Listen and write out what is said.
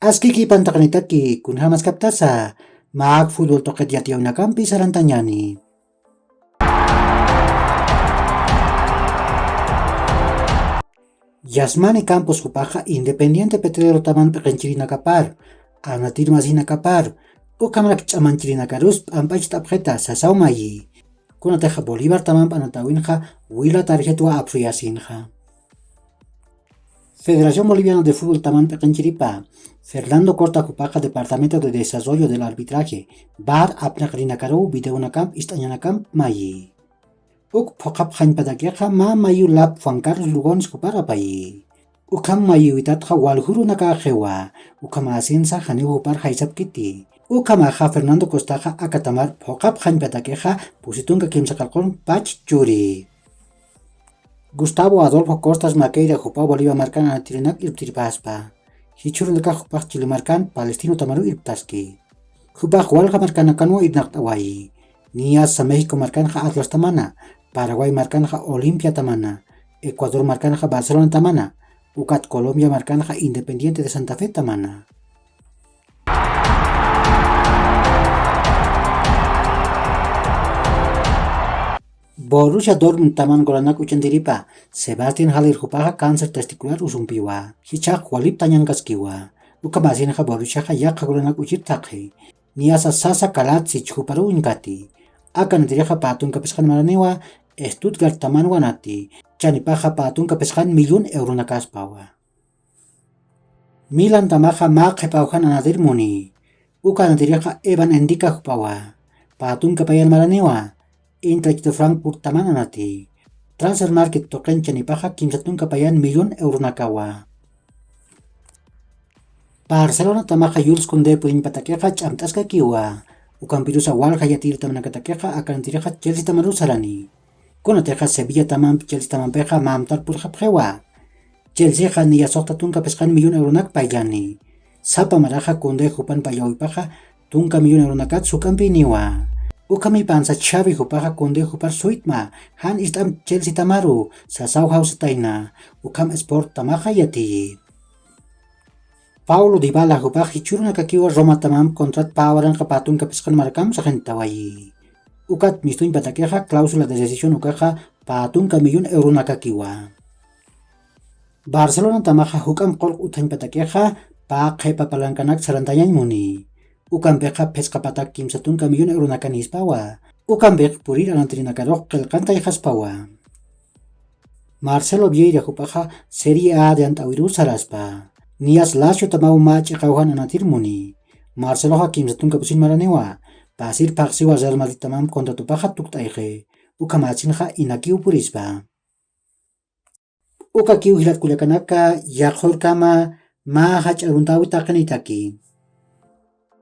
Askiki pantakanitaki kunhamas kaptasa maak futbol toket yatiyawnakapi sarantanyani. Yasmani Campos Hupaja Independiente Petrolero Taman Pekenchirina Kapar, Anatir Masina Kapar, Ukamrak Chamanchirina Karus, Ampach Tapjeta, Sasaumayi, Kunateja Bolívar Taman Panatawinja, Huila Tarjetua Apsuyasinja. Federación Boliviana de Fútbol Taman Pekenchiripa, Fernando Corta Hupaja Departamento de Desarrollo del Arbitraje, Bar Apnakrina Videonacamp Istañanacamp Mayi. Uk pokap khañ padakeqa ma mayu lap Juan Carlos Lugones kupara payi. Ukam mayu itatqa walhuru naka qewa. Ukama asinsa khani upar haisap kiti. Ukama kha Fernando Costaja akatamar pokap khañ padakeqa pusitunka kimsakalqon pach churi. Gustavo Adolfo Costas Maqueira Jupa Bolívar Marcan Anatirinak Irptirpaspa. Hichurunaka Jupak Chile Marcan Palestino Tamaru Irptaski. Jupak Walga Marcanakanwa Irnaktawayi. Nias México Marcanja Atlas Tamana. Paraguay Marcanja Olimpia Tamana, Ecuador Marcanja Barcelona Tamana, Ucat Colombia Marcanja Independiente de Santa Fe Tamana. Borussia Dortmund Taman Goranak Uchendiripa, Sebastian Haller Hupaja Cáncer Testicular Usumpiwa, Hichak Walip Tanyankaskiwa, Ukamasinja Borussia Yaka Goranak Uchirtaki, Niasa Sasa Kalatsich Huparu Ingati, Akan Dirija Patun Kapeskan Maranewa, Stuttgart Taman Wanati, Chanipaja Patun Kapeskan €1,000,000 nakaspawa. Milan Tamaja Mak Hepaujan Anadir Muni, Ukanadiriaja Evan Endika Hupawa, Patun Kapayan Maranewa, Eintracht de Frankfurt Taman Anati, Transfer Market Token Chanipaja Kimsatun Kapayan €1,000,000 nakawa. Barcelona Tamaja Jules Koundé Puin Patakeja Chamtaska Kiwa, Ukampirusa Walja Yatir Tamanakatakeja Akanadiriaja Chelsea Tamaru Sarani. Kunateja Sevilla Taman Chelsea Tamanpeja Mamtar Purjapjewa. Chelsea Niya Sokta Tunka Peskan €1,000,000 nak payani. Sapa Maraja Kunde Jupan Payawipaja Tunka €1,000,000 nakat Sukampiniwa. Ukami Pansa Xavi Jupaja Kunde Jupar Suitma Han Istam Chelsea Tamaru Sasau House Taina Ukam Sport Tamaja Yati. Paulo Dybala Jupaj Hichuruna Kakiwa Roma Tamam Kontrat Pawaran Kapatun Kapeskan Markam Sajentawayi. Ukat mistuin patakeja cláusula de decisión ukaja patunka €1,000,000 nakakiwa. Barcelona tamaja hukam qolq utain patakeja pa qepa palankanak sarantañañ muni. Ukam peja pesca patak kimsatunka €1,000,000 nakanispawa. Ukam pej purir alantrinakarok qelqantay haspawa. Marcelo Vieira hupaja Serie A de Antawiru saraspa. Nias Lazio tamaw machi qawhan anatir muni. Marcelo ha kimsatunka pusin maranewa. Pasir Paxiwa Real Madrid Tamam contra Tupaja Tuktaije, Ukamachinja Inakiu Purispa. Ukakiu Hilat Kuliakanaka, Yakhor Kama, Mahach Aruntawi Takanitaki.